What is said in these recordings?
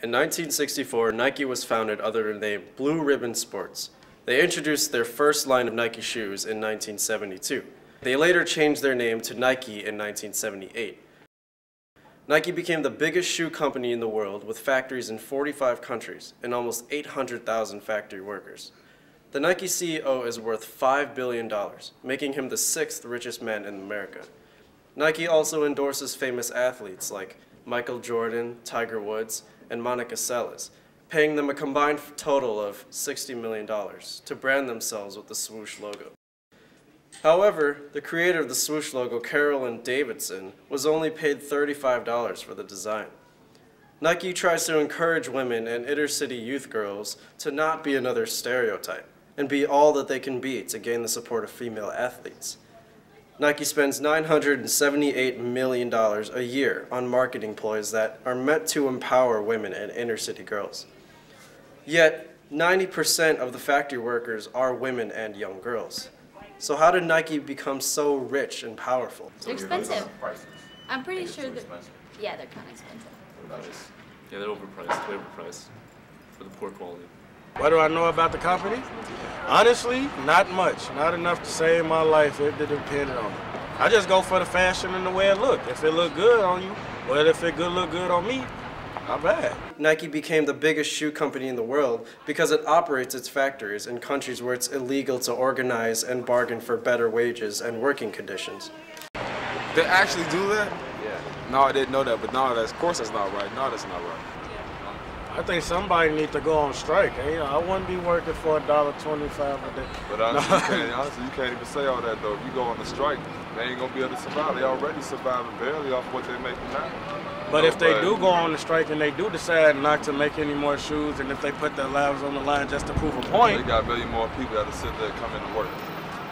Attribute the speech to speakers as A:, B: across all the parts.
A: In 1964, Nike was founded under the name Blue Ribbon Sports. They introduced their first line of Nike shoes in 1972. They later changed their name to Nike in 1978. Nike became the biggest shoe company in the world with factories in 45 countries and almost 800,000 factory workers. The Nike CEO is worth $5 billion, making him the sixth richest man in America. Nike also endorses famous athletes like Michael Jordan, Tiger Woods, and Monica Seles, paying them a combined total of $60 million to brand themselves with the swoosh logo. However, the creator of the swoosh logo, Carolyn Davidson, was only paid $35 for the design. Nike tries to encourage women and inner-city youth girls to not be another stereotype and be all that they can be to gain the support of female athletes. Nike spends $978 million a year on marketing ploys that are meant to empower women and inner-city girls. Yet, 90% of the factory workers are women and young girls. So how did Nike become so rich and powerful?
B: They're expensive. I'm pretty sure that, yeah, they're kind of expensive.
C: Yeah, they're overpriced, way overpriced for the poor quality.
D: What do I know about the company? Honestly, not much. Not enough to save my life if it depended on it. I just go for the fashion and the way it look. If it look good on you, or if it look good on me, not bad.
A: Nike became the biggest shoe company in the world because it operates its factories in countries where it's illegal to organize and bargain for better wages and working conditions.
E: They actually do that? Yeah. No, I didn't know that, but no, of course that's not right. No, that's not right.
D: I think somebody needs to go on strike. I wouldn't be working for $1.25 a day.
E: But honestly, you can't even say all that though. If you go on the strike, they ain't gonna be able to survive. They already surviving barely off what they making now.
D: But if they do go on the strike and they do decide not to make any more shoes, and if they put their lives on the line just to prove a point,
E: they got a million more people that sit there and come into work.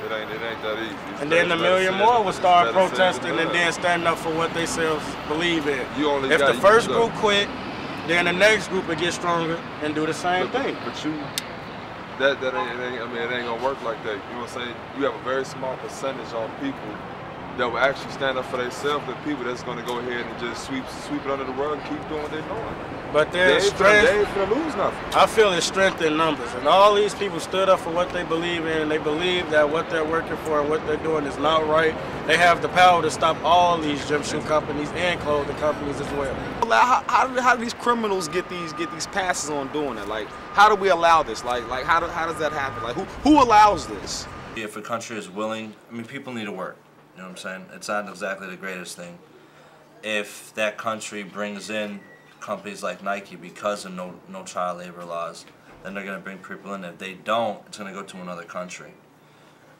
E: It ain't that easy.
D: And then a million more will start protesting and then stand up for what they selves believe in. If the first group quit, then the next group will get stronger and do the same thing.
E: But that ain't, I mean, it ain't gonna work like that. You know what I'm saying? You have a very small percentage of people that will actually stand up for themselves, the people that's gonna go ahead and just sweep it under the rug and keep doing what they're doing.
D: But there's strength.
E: They ain't gonna lose nothing.
D: I feel it's strength in numbers, and all these people stood up for what they believe in, and they believe that what they're working for and what they're doing is not right. They have the power to stop all these gym shoe companies and clothing companies as well.
F: How do these criminals get these passes on doing it? Like, how do we allow this? Like how does that happen? Like, who allows this?
G: If a country is willing, I mean, people need to work. You know what I'm saying? It's not exactly the greatest thing. If that country brings in companies like Nike because of no child labor laws, then they're going to bring people in. If they don't, it's going to go to another country.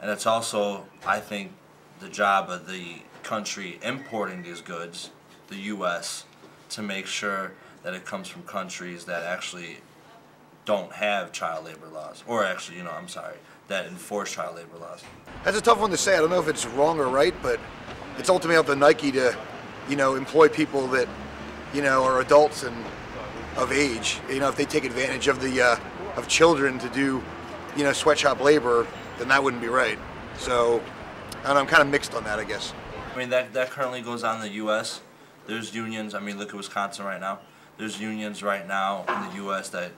G: And it's also, I think, the job of the country importing these goods, the U.S., to make sure that it comes from countries that actually don't have child labor laws, or actually, that enforce child labor laws.
H: That's a tough one to say. I don't know if it's wrong or right, but it's ultimately up to Nike to, employ people that, are adults and of age. If they take advantage of the of children to do, sweatshop labor, then that wouldn't be right. So, I'm kind of mixed on that, I guess.
G: I mean, that currently goes on in the U.S. There's unions. I mean, look at Wisconsin right now. There's unions right now in the U.S. that,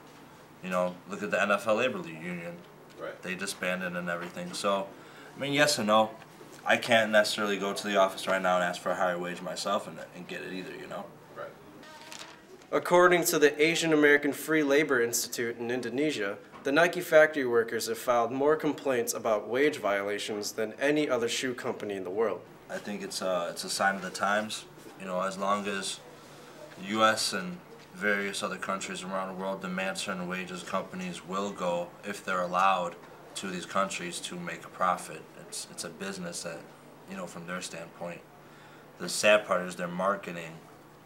G: look at the NFL Labor League union. Right. They disbanded and everything. So, I mean, yes and no. I can't necessarily go to the office right now and ask for a higher wage myself and get it either,
A: Right. According to the Asian American Free Labor Institute in Indonesia, the Nike factory workers have filed more complaints about wage violations than any other shoe company in the world.
G: I think it's a sign of the times. As long as the U.S. and various other countries around the world demand certain wages, companies will go, if they're allowed, to these countries to make a profit. It's a business that, from their standpoint. The sad part is they're marketing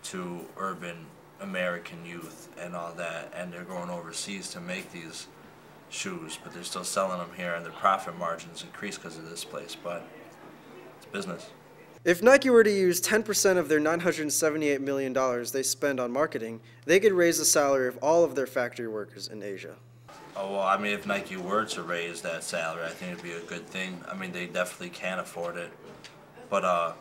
G: to urban American youth and all that, and they're going overseas to make these shoes, but they're still selling them here, and their profit margins increase because of this place, but it's business.
A: If Nike were to use 10% of their $978 million they spend on marketing, they could raise the salary of all of their factory workers in Asia.
G: Oh, well, I mean, if Nike were to raise that salary, I think it'd be a good thing. I mean, they definitely can afford it. But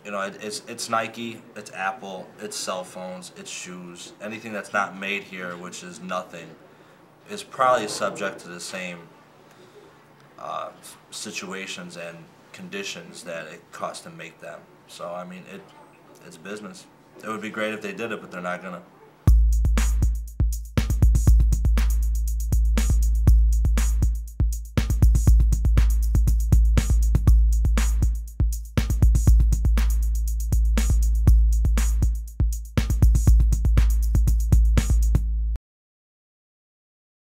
G: you know, it's Nike, it's Apple, it's cell phones, it's shoes. Anything that's not made here, which is nothing, is probably subject to the same situations and conditions that it costs to make them. So I mean, it's business. It would be great if they did it, but they're not gonna.